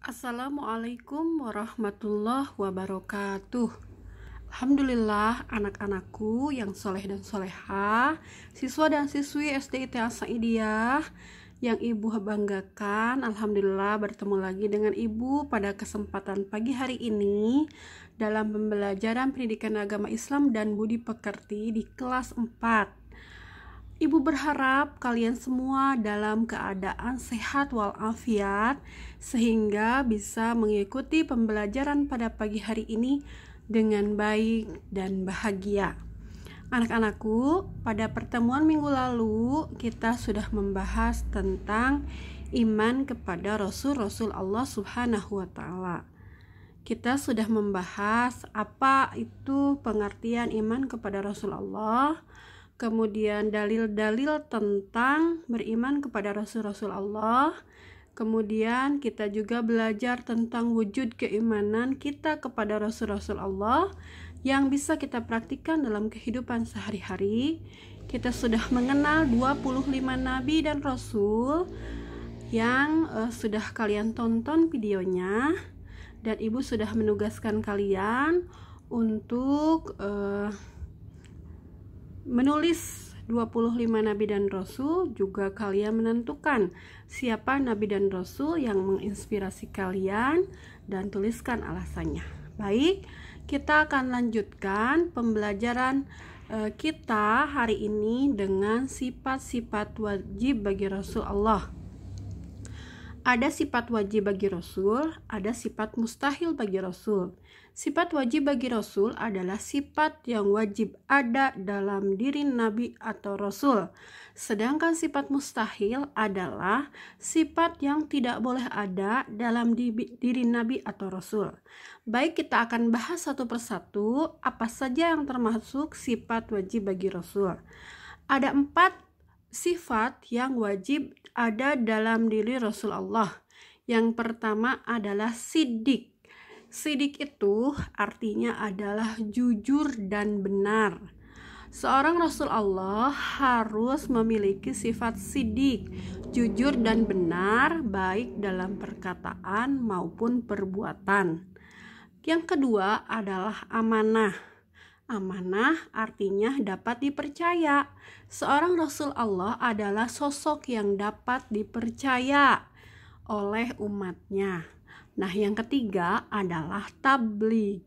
Assalamualaikum warahmatullahi wabarakatuh. Alhamdulillah, anak-anakku yang soleh dan soleha, siswa dan siswi SDITA Saidiyah yang ibu banggakan. Alhamdulillah bertemu lagi dengan ibu pada kesempatan pagi hari ini dalam pembelajaran pendidikan agama Islam dan budi pekerti di kelas 4. Ibu berharap kalian semua dalam keadaan sehat walafiat sehingga bisa mengikuti pembelajaran pada pagi hari ini dengan baik dan bahagia. Anak-anakku, pada pertemuan minggu lalu kita sudah membahas tentang iman kepada Rasul-Rasul Allah Subhanahu wa Ta'ala. Kita sudah membahas apa itu pengertian iman kepada Rasulullah, kemudian dalil-dalil tentang beriman kepada Rasul-Rasul Allah. Kemudian kita juga belajar tentang wujud keimanan kita kepada Rasul-Rasul Allah yang bisa kita praktikkan dalam kehidupan sehari-hari. Kita sudah mengenal 25 nabi dan rasul yang sudah kalian tonton videonya, dan ibu sudah menugaskan kalian untuk menulis 25 nabi dan rasul. Juga kalian menentukan siapa nabi dan rasul yang menginspirasi kalian dan tuliskan alasannya. Baik, kita akan lanjutkan pembelajaran kita hari ini dengan sifat-sifat wajib bagi Rasul Allah. Ada sifat wajib bagi Rasul, ada sifat mustahil bagi Rasul. Sifat wajib bagi Rasul adalah sifat yang wajib ada dalam diri Nabi atau Rasul. Sedangkan sifat mustahil adalah sifat yang tidak boleh ada dalam diri Nabi atau Rasul. Baik, kita akan bahas satu persatu apa saja yang termasuk sifat wajib bagi Rasul. Ada 4 sifat yang wajib ada dalam diri Rasulullah. Yang pertama adalah sidik. Sidik itu artinya adalah jujur dan benar. Seorang Rasul Allah harus memiliki sifat sidik, jujur dan benar, baik dalam perkataan maupun perbuatan. Yang kedua adalah amanah. Amanah artinya dapat dipercaya. Seorang Rasul Allah adalah sosok yang dapat dipercaya oleh umatnya. Nah, yang ketiga adalah tabligh.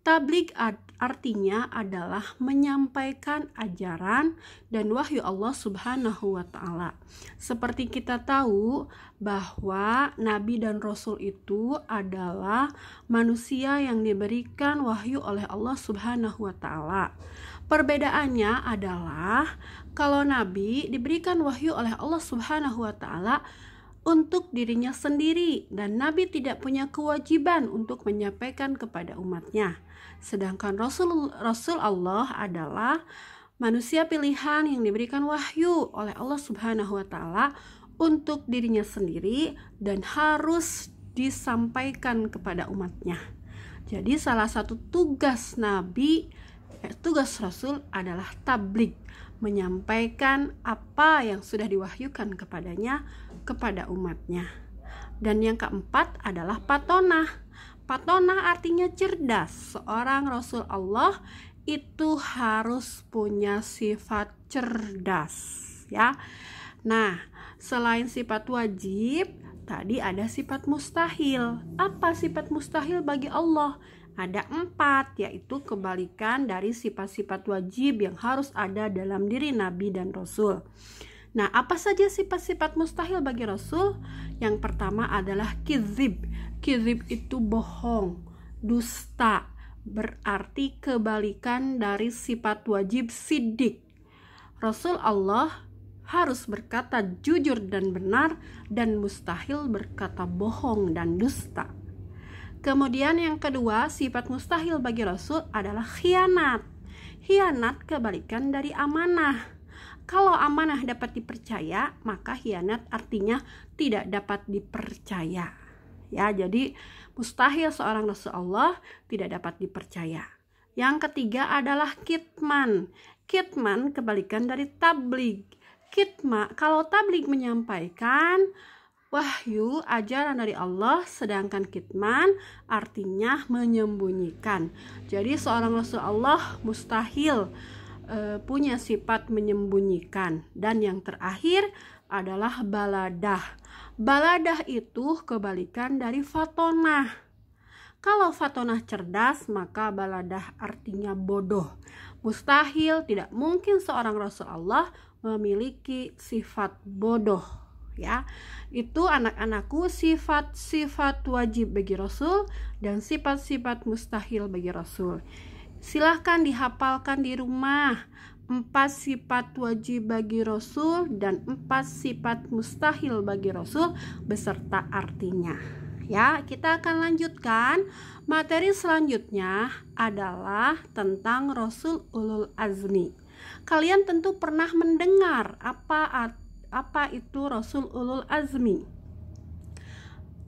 Tabligh artinya adalah menyampaikan ajaran dan wahyu Allah Subhanahu wa Ta'ala. Seperti kita tahu bahwa Nabi dan Rasul itu adalah manusia yang diberikan wahyu oleh Allah Subhanahu wa Ta'ala. Perbedaannya adalah kalau Nabi diberikan wahyu oleh Allah Subhanahu wa Ta'ala untuk dirinya sendiri, dan Nabi tidak punya kewajiban untuk menyampaikan kepada umatnya. Sedangkan Rasul Allah adalah manusia pilihan yang diberikan wahyu oleh Allah Subhanahu wa Ta'ala untuk dirinya sendiri dan harus disampaikan kepada umatnya. Jadi salah satu tugas Nabi, tugas Rasul adalah tabligh, menyampaikan apa yang sudah diwahyukan kepadanya kepada umatnya. Dan yang keempat adalah patonah. Patonah artinya cerdas. Seorang Rasul Allah itu harus punya sifat cerdas, ya. Nah, selain sifat wajib, tadi ada sifat mustahil. Apa sifat mustahil bagi Allah? Ada 4, yaitu kebalikan dari sifat-sifat wajib yang harus ada dalam diri Nabi dan Rasul. Nah, apa saja sifat-sifat mustahil bagi Rasul? Yang pertama adalah kizib. Kizib itu bohong, dusta, berarti kebalikan dari sifat wajib sidik. Rasul Allah harus berkata jujur dan benar, dan mustahil berkata bohong dan dusta. Kemudian yang kedua, sifat mustahil bagi Rasul adalah khianat. Khianat kebalikan dari amanah. Kalau amanah dapat dipercaya, maka khianat artinya tidak dapat dipercaya. Ya, jadi mustahil seorang Rasul Allah tidak dapat dipercaya. Yang ketiga adalah kitman. Kitman kebalikan dari tabligh. Kalau tabligh menyampaikan wahyu, ajaran dari Allah, sedangkan kitman artinya menyembunyikan. Jadi seorang Rasul Allah mustahil punya sifat menyembunyikan. Dan yang terakhir adalah baladah. Baladah itu kebalikan dari fatonah. Kalau fatonah cerdas, maka baladah artinya bodoh. Mustahil, tidak mungkin seorang Rasul Allah memiliki sifat bodoh. Ya, itu anak-anakku sifat-sifat wajib bagi Rasul dan sifat-sifat mustahil bagi Rasul. Silahkan dihafalkan di rumah 4 sifat wajib bagi Rasul dan 4 sifat mustahil bagi Rasul beserta artinya. Ya, kita akan lanjutkan. Materi selanjutnya adalah tentang Rasul Ulul Azmi. Kalian tentu pernah mendengar apa itu Rasul Ulul Azmi.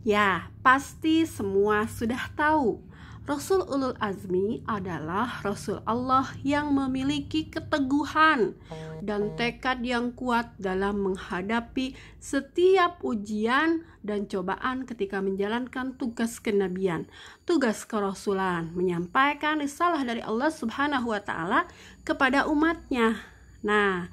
Ya, pasti semua sudah tahu. Rasul Ulul Azmi adalah Rasul Allah yang memiliki keteguhan dan tekad yang kuat dalam menghadapi setiap ujian dan cobaan ketika menjalankan tugas kenabian, tugas kerasulan, menyampaikan risalah dari Allah Subhanahu wa Ta'ala kepada umatnya. Nah,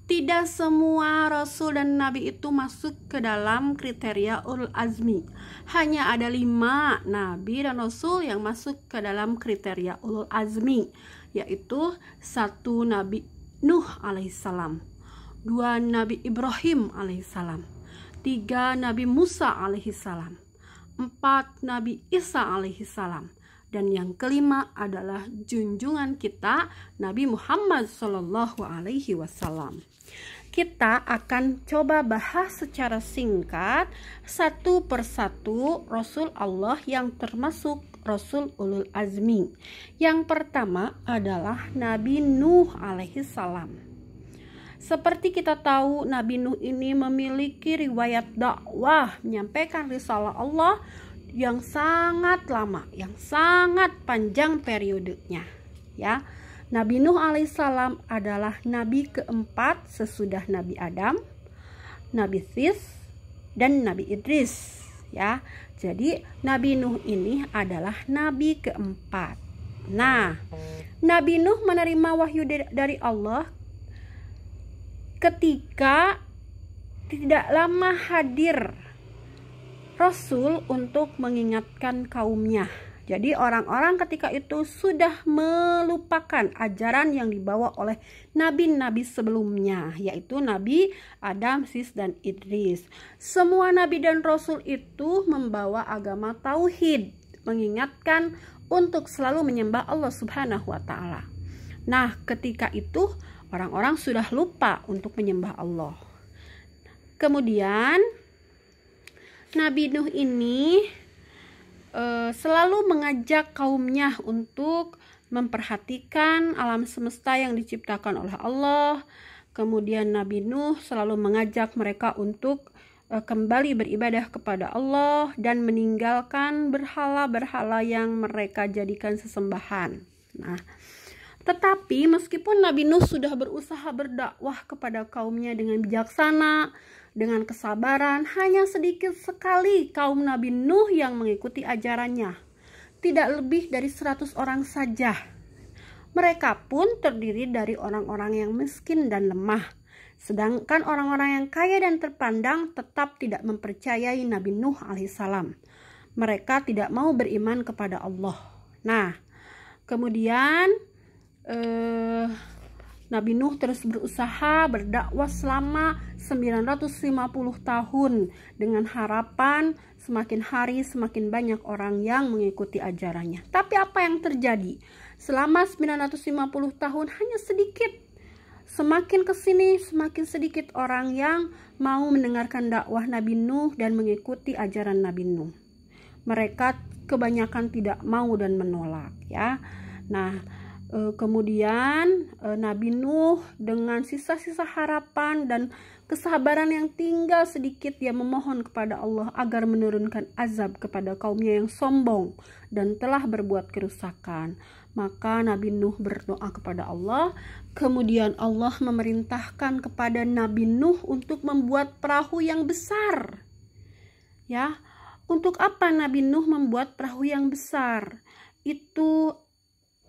tidak semua Rasul dan Nabi itu masuk ke dalam kriteria Ulul Azmi. Hanya ada 5 Nabi dan Rasul yang masuk ke dalam kriteria Ulul Azmi, yaitu 1 Nabi Nuh alaihissalam, 2 Nabi Ibrahim alaihissalam, 3 Nabi Musa alaihissalam, 4 Nabi Isa alaihissalam, dan yang kelima adalah junjungan kita Nabi Muhammad Sallallahu Alaihi Wasallam. Kita akan coba bahas secara singkat satu persatu Rasul Allah yang termasuk Rasul Ulul Azmi. Yang pertama adalah Nabi Nuh alaihissalam. Seperti kita tahu, Nabi Nuh ini memiliki riwayat dakwah menyampaikan risalah Allah yang sangat lama, yang sangat panjang periodenya. Ya, Nabi Nuh alaihissalam adalah nabi keempat sesudah Nabi Adam, Nabi Sis, dan Nabi Idris. Ya, jadi Nabi Nuh ini adalah nabi keempat. Nah, Nabi Nuh menerima wahyu dari Allah ketika tidak lama hadir Rasul untuk mengingatkan kaumnya. Jadi orang-orang ketika itu sudah melupakan ajaran yang dibawa oleh nabi-nabi sebelumnya, yaitu Nabi Adam, Sis, dan Idris. Semua nabi dan rasul itu membawa agama tauhid, mengingatkan untuk selalu menyembah Allah Subhanahu wa Ta'ala. Nah, ketika itu orang-orang sudah lupa untuk menyembah Allah. Kemudian Nabi Nuh ini selalu mengajak kaumnya untuk memperhatikan alam semesta yang diciptakan oleh Allah. Kemudian Nabi Nuh selalu mengajak mereka untuk kembali beribadah kepada Allah dan meninggalkan berhala-berhala yang mereka jadikan sesembahan. Nah, tetapi meskipun Nabi Nuh sudah berusaha berdakwah kepada kaumnya dengan bijaksana, dengan kesabaran, hanya sedikit sekali kaum Nabi Nuh yang mengikuti ajarannya. Tidak lebih dari 100 orang saja. Mereka pun terdiri dari orang-orang yang miskin dan lemah. Sedangkan orang-orang yang kaya dan terpandang tetap tidak mempercayai Nabi Nuh alaihissalam. Mereka tidak mau beriman kepada Allah. Nah, kemudian Nabi Nuh terus berusaha berdakwah selama 950 tahun dengan harapan semakin hari semakin banyak orang yang mengikuti ajarannya. Tapi apa yang terjadi? Selama 950 tahun hanya sedikit. Semakin kesini semakin sedikit orang yang mau mendengarkan dakwah Nabi Nuh dan mengikuti ajaran Nabi Nuh. Mereka kebanyakan tidak mau dan menolak, ya. Nah, kemudian Nabi Nuh dengan sisa-sisa harapan dan kesabaran yang tinggal sedikit, dia memohon kepada Allah agar menurunkan azab kepada kaumnya yang sombong dan telah berbuat kerusakan. Maka Nabi Nuh berdoa kepada Allah. Kemudian Allah memerintahkan kepada Nabi Nuh untuk membuat perahu yang besar. Ya, untuk apa Nabi Nuh membuat perahu yang besar? Itu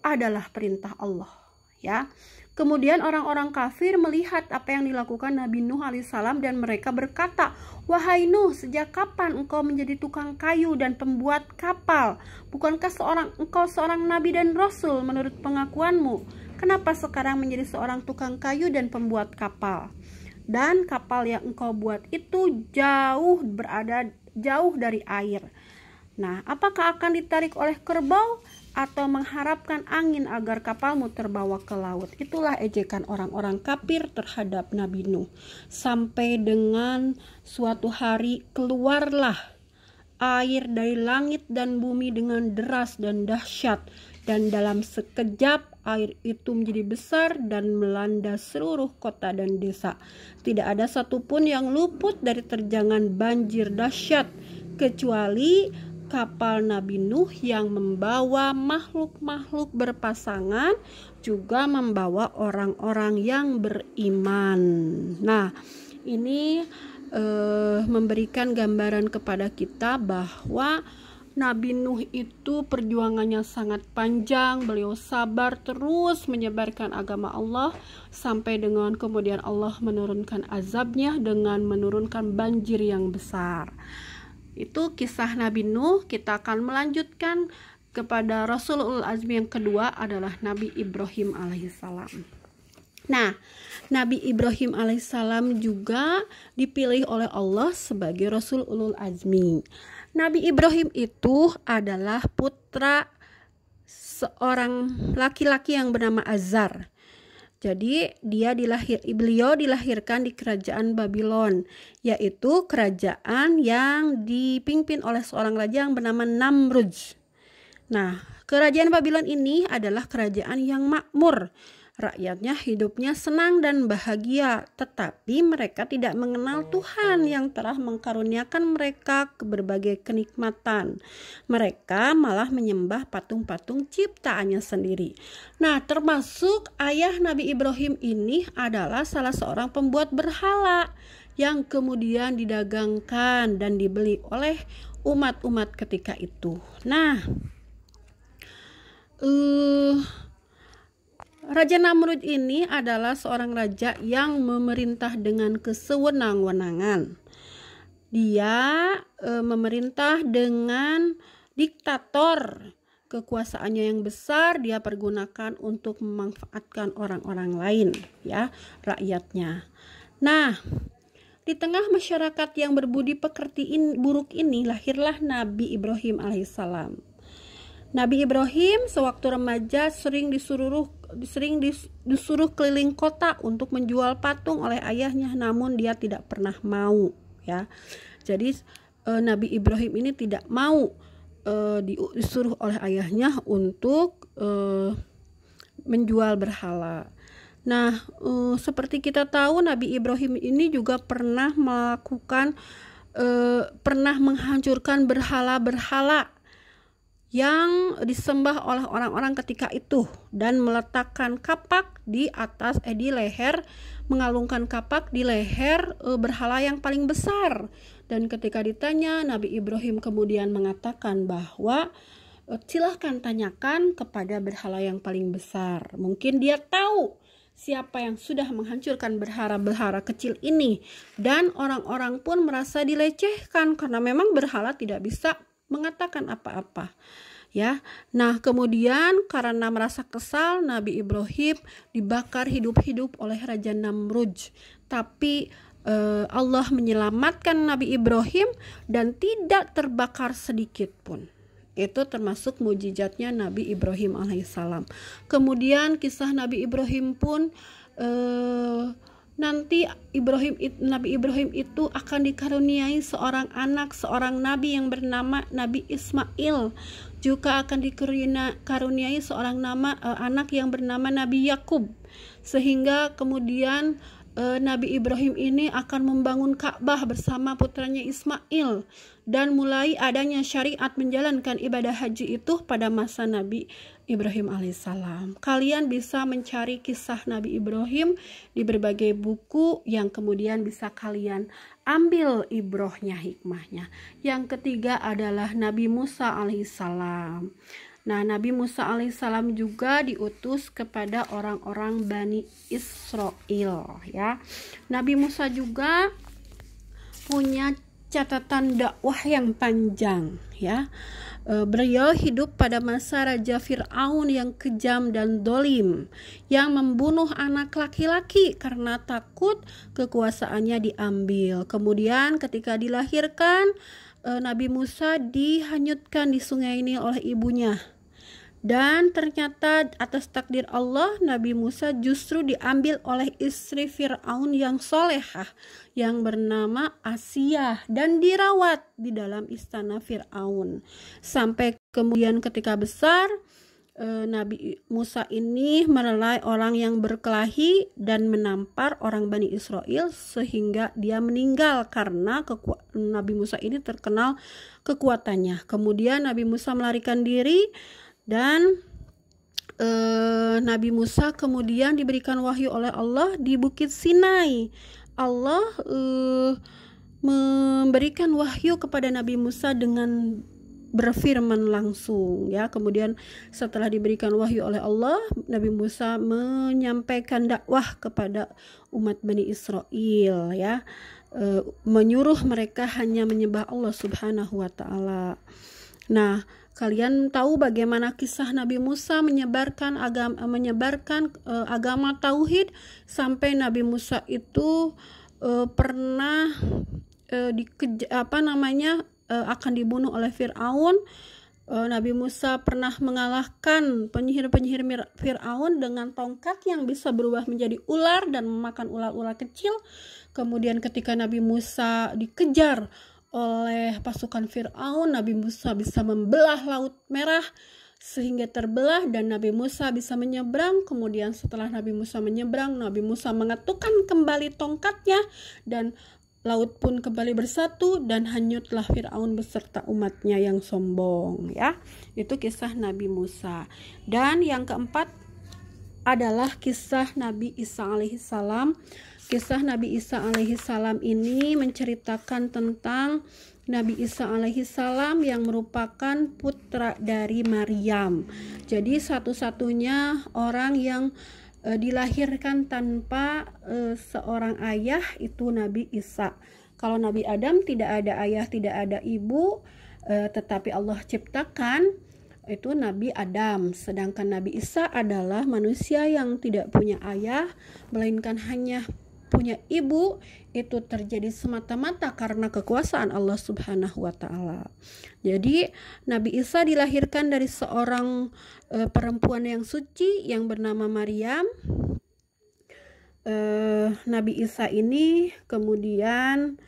adalah perintah Allah, ya. Kemudian orang-orang kafir melihat apa yang dilakukan Nabi Nuh alaihissalam dan mereka berkata, "Wahai Nuh, sejak kapan engkau menjadi tukang kayu dan pembuat kapal? Bukankah engkau seorang nabi dan rasul menurut pengakuanmu? Kenapa sekarang menjadi seorang tukang kayu dan pembuat kapal? Dan kapal yang engkau buat itu berada jauh dari air. Nah, apakah akan ditarik oleh kerbau atau mengharapkan angin agar kapalmu terbawa ke laut?" Itulah ejekan orang-orang kafir terhadap Nabi Nuh. Sampai dengan suatu hari keluarlah air dari langit dan bumi dengan deras dan dahsyat, dan dalam sekejap air itu menjadi besar dan melanda seluruh kota dan desa. Tidak ada satupun yang luput dari terjangan banjir dahsyat kecuali kapal Nabi Nuh yang membawa makhluk-makhluk berpasangan, juga membawa orang-orang yang beriman. Nah, ini memberikan gambaran kepada kita bahwa Nabi Nuh itu perjuangannya sangat panjang. Beliau sabar terus menyebarkan agama Allah sampai dengan kemudian Allah menurunkan azabnya dengan menurunkan banjir yang besar. Itu kisah Nabi Nuh. Kita akan melanjutkan kepada Rasul Ulul Azmi yang kedua adalah Nabi Ibrahim alaihissalam. Nah, Nabi Ibrahim alaihissalam juga dipilih oleh Allah sebagai Rasul Ulul Azmi. Nabi Ibrahim itu adalah putra seorang laki-laki yang bernama Azar. Jadi beliau dilahirkan di kerajaan Babylon, yaitu kerajaan yang dipimpin oleh seorang raja yang bernama Namrud. Nah, kerajaan Babylon ini adalah kerajaan yang makmur. Rakyatnya hidupnya senang dan bahagia, tetapi mereka tidak mengenal Tuhan yang telah mengkaruniakan mereka berbagai kenikmatan. Mereka malah menyembah patung-patung ciptaannya sendiri. Nah, termasuk ayah Nabi Ibrahim ini adalah salah seorang pembuat berhala yang kemudian didagangkan dan dibeli oleh umat-umat ketika itu. Nah, Raja Namrud ini adalah seorang raja yang memerintah dengan kesewenang-wenangan. Dia memerintah dengan diktator. Kekuasaannya yang besar dia pergunakan untuk memanfaatkan orang-orang lain, ya, rakyatnya. Nah, di tengah masyarakat yang berbudi pekerti buruk ini lahirlah Nabi Ibrahim alaihissalam. Nabi Ibrahim sewaktu remaja sering disuruh keliling kota untuk menjual patung oleh ayahnya, namun dia tidak pernah mau, ya. Jadi Nabi Ibrahim ini tidak mau disuruh oleh ayahnya untuk menjual berhala. Nah, seperti kita tahu Nabi Ibrahim ini juga pernah menghancurkan berhala-berhala yang disembah oleh orang-orang ketika itu dan meletakkan kapak mengalungkan kapak di leher berhala yang paling besar. Dan ketika ditanya, Nabi Ibrahim kemudian mengatakan bahwa silahkan tanyakan kepada berhala yang paling besar. Mungkin dia tahu siapa yang sudah menghancurkan berhala-berhala kecil ini, dan orang-orang pun merasa dilecehkan karena memang berhala tidak bisa mengatakan apa-apa, ya. Nah, kemudian karena merasa kesal, Nabi Ibrahim dibakar hidup-hidup oleh Raja Namrud. Tapi Allah menyelamatkan Nabi Ibrahim dan tidak terbakar sedikit pun. Itu termasuk mukjizatnya Nabi Ibrahim alaihissalam. Kemudian kisah Nabi Ibrahim pun nanti Nabi Ibrahim itu akan dikaruniai seorang nabi yang bernama Nabi Ismail. Juga akan dikaruniai seorang anak yang bernama Nabi Yakub. Sehingga kemudian Nabi Ibrahim ini akan membangun Ka'bah bersama putranya Ismail, dan mulai adanya syariat menjalankan ibadah haji itu pada masa Nabi Ibrahim alaihissalam. Kalian bisa mencari kisah Nabi Ibrahim di berbagai buku yang kemudian bisa kalian ambil ibrohnya, hikmahnya. Yang ketiga adalah Nabi Musa alaihissalam. Nah, Nabi Musa alaihissalam juga diutus kepada orang-orang Bani Israel, ya. Nabi Musa juga punya catatan dakwah yang panjang, ya. Beliau hidup pada masa Raja Fir'aun yang kejam dan dolim, yang membunuh anak laki-laki karena takut kekuasaannya diambil. Kemudian ketika dilahirkan, Nabi Musa dihanyutkan di sungai Nil oleh ibunya, dan ternyata atas takdir Allah Nabi Musa justru diambil oleh istri Fir'aun yang solehah yang bernama Asiyah dan dirawat di dalam istana Fir'aun sampai kemudian ketika besar Nabi Musa ini merelai orang yang berkelahi dan menampar orang Bani Israel sehingga dia meninggal karena Nabi Musa ini terkenal kekuatannya. Kemudian Nabi Musa melarikan diri dan Nabi Musa kemudian diberikan wahyu oleh Allah di Bukit Sinai. Allah memberikan wahyu kepada Nabi Musa dengan berfirman langsung, ya. Kemudian setelah diberikan wahyu oleh Allah, Nabi Musa menyampaikan dakwah kepada umat Bani Israel, ya, menyuruh mereka hanya menyembah Allah Subhanahu wa taala. Nah, kalian tahu bagaimana kisah Nabi Musa menyebarkan agama tauhid sampai Nabi Musa itu pernah akan dibunuh oleh Fir'aun. Nabi Musa pernah mengalahkan penyihir-penyihir Fir'aun dengan tongkat yang bisa berubah menjadi ular dan memakan ular-ular kecil. Kemudian ketika Nabi Musa dikejar oleh pasukan Fir'aun, Nabi Musa bisa membelah Laut Merah sehingga terbelah dan Nabi Musa bisa menyeberang. Kemudian setelah Nabi Musa menyeberang, Nabi Musa mengetukkan kembali tongkatnya dan laut pun kembali bersatu dan hanyutlah Fir'aun beserta umatnya yang sombong, ya. Itu kisah Nabi Musa. Dan yang keempat adalah kisah Nabi Isa alaihissalam. Kisah Nabi Isa alaihissalam ini menceritakan tentang Nabi Isa alaihissalam yang merupakan putra dari Maryam. Jadi satu-satunya orang yang dilahirkan tanpa seorang ayah itu Nabi Isa. Kalau Nabi Adam tidak ada ayah, tidak ada ibu, tetapi Allah ciptakan, itu Nabi Adam. Sedangkan Nabi Isa adalah manusia yang tidak punya ayah, melainkan hanya punya ibu. Itu terjadi semata-mata karena kekuasaan Allah Subhanahu wa taala. Jadi Nabi Isa dilahirkan dari seorang perempuan yang suci yang bernama Maryam. Nabi Isa ini kemudian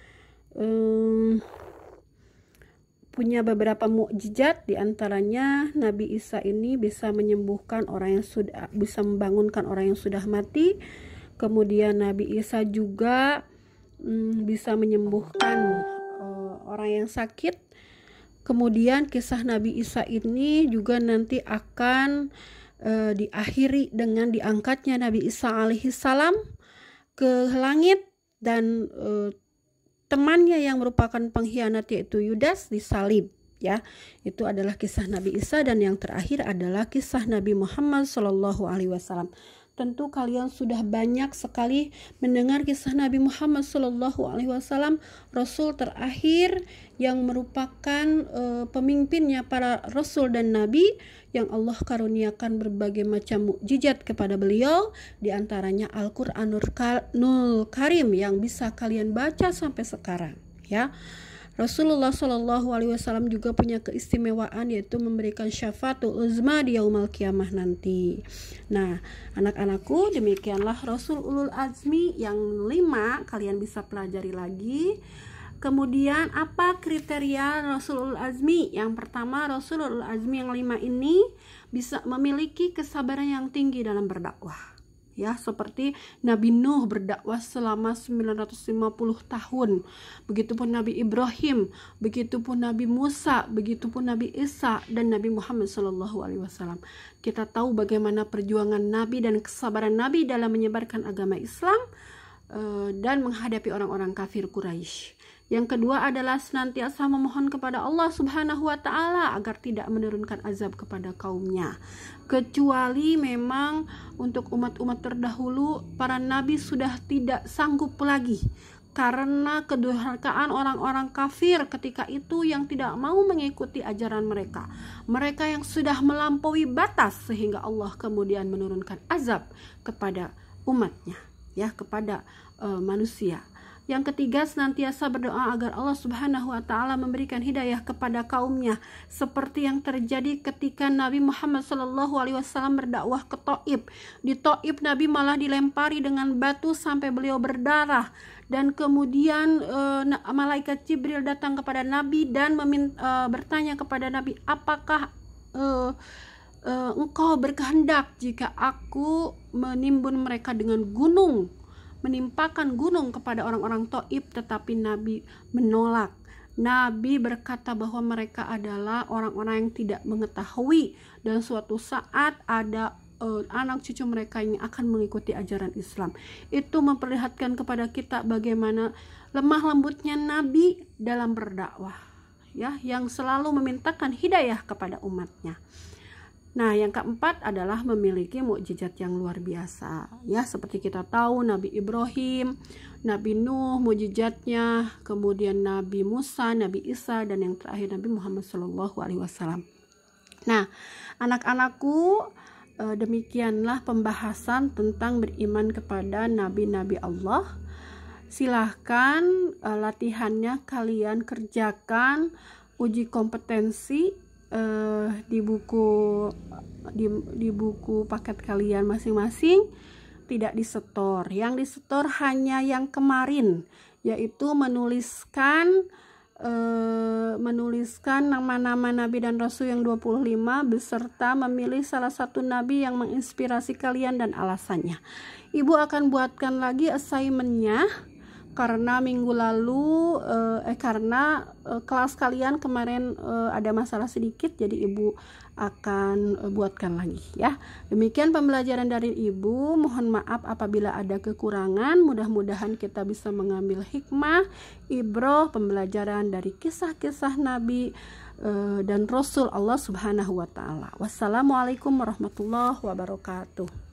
punya beberapa mukjizat, diantaranya Nabi Isa ini bisa menyembuhkan orang yang sudah, bisa membangunkan orang yang sudah mati. Kemudian Nabi Isa juga bisa menyembuhkan orang yang sakit. Kemudian kisah Nabi Isa ini juga nanti akan diakhiri dengan diangkatnya Nabi Isa alaihissalam ke langit dan temannya yang merupakan pengkhianat yaitu Yudas disalib, ya. Itu adalah kisah Nabi Isa. Dan yang terakhir adalah kisah Nabi Muhammad SAW. Tentu kalian sudah banyak sekali mendengar kisah Nabi Muhammad SAW, Rasul terakhir yang merupakan pemimpinnya para Rasul dan Nabi yang Allah karuniakan berbagai macam mukjizat kepada beliau, diantaranya Al-Quranul Karim yang bisa kalian baca sampai sekarang, ya. Rasulullah SAW juga punya keistimewaan yaitu memberikan syafaatul uzma di yaumul qiyamah nanti. Nah, anak-anakku, demikianlah Rasul Ulul Azmi yang 5, kalian bisa pelajari lagi. Kemudian apa kriteria Rasul Ulul Azmi? Yang pertama, Rasul Ulul Azmi yang 5 ini bisa memiliki kesabaran yang tinggi dalam berdakwah. ya, seperti Nabi Nuh berdakwah selama 950 tahun, begitupun Nabi Ibrahim, begitupun Nabi Musa, begitupun Nabi Isa dan Nabi Muhammad SAW. Kita tahu bagaimana perjuangan Nabi dan kesabaran Nabi dalam menyebarkan agama Islam dan menghadapi orang-orang kafir Quraisy. Yang kedua adalah senantiasa memohon kepada Allah Subhanahu wa Ta'ala agar tidak menurunkan azab kepada kaumnya, kecuali memang untuk umat-umat terdahulu para nabi sudah tidak sanggup lagi karena kedurhakaan orang-orang kafir ketika itu yang tidak mau mengikuti ajaran mereka yang sudah melampaui batas, sehingga Allah kemudian menurunkan azab kepada umatnya, ya, kepada manusia. Yang ketiga, senantiasa berdoa agar Allah Subhanahu wa Ta'ala memberikan hidayah kepada kaumnya, seperti yang terjadi ketika Nabi Muhammad SAW berdakwah ke Thaif. Di Thaif Nabi malah dilempari dengan batu sampai beliau berdarah, dan kemudian malaikat Jibril datang kepada Nabi dan bertanya kepada Nabi, apakah engkau berkehendak jika aku menimbun mereka dengan gunung, menimpakan gunung kepada orang-orang Thaif? Tetapi Nabi menolak. Nabi berkata bahwa mereka adalah orang-orang yang tidak mengetahui, dan suatu saat ada anak cucu mereka yang akan mengikuti ajaran Islam. Itu memperlihatkan kepada kita bagaimana lemah lembutnya Nabi dalam berdakwah, ya, yang selalu memintakan hidayah kepada umatnya. Nah, yang keempat adalah memiliki mukjizat yang luar biasa, ya, seperti kita tahu Nabi Ibrahim, Nabi Nuh mukjizatnya, kemudian Nabi Musa, Nabi Isa, dan yang terakhir Nabi Muhammad SAW. Nah, anak-anakku, demikianlah pembahasan tentang beriman kepada nabi-nabi Allah. Silahkan latihannya kalian kerjakan, uji kompetensi di buku paket kalian masing-masing, tidak disetor. Yang disetor hanya yang kemarin, yaitu menuliskan nama-nama nabi dan rasul yang 25 beserta memilih salah satu nabi yang menginspirasi kalian dan alasannya. Ibu akan buatkan lagi assignment-nya karena minggu lalu kelas kalian kemarin ada masalah sedikit, jadi ibu akan buatkan lagi, ya. Demikian pembelajaran dari ibu. Mohon maaf apabila ada kekurangan. Mudah-mudahan kita bisa mengambil hikmah, ibroh, pembelajaran dari kisah-kisah nabi dan rasul Allah Subhanahu wa Ta'ala. Wassalamualaikum warahmatullahi wabarakatuh.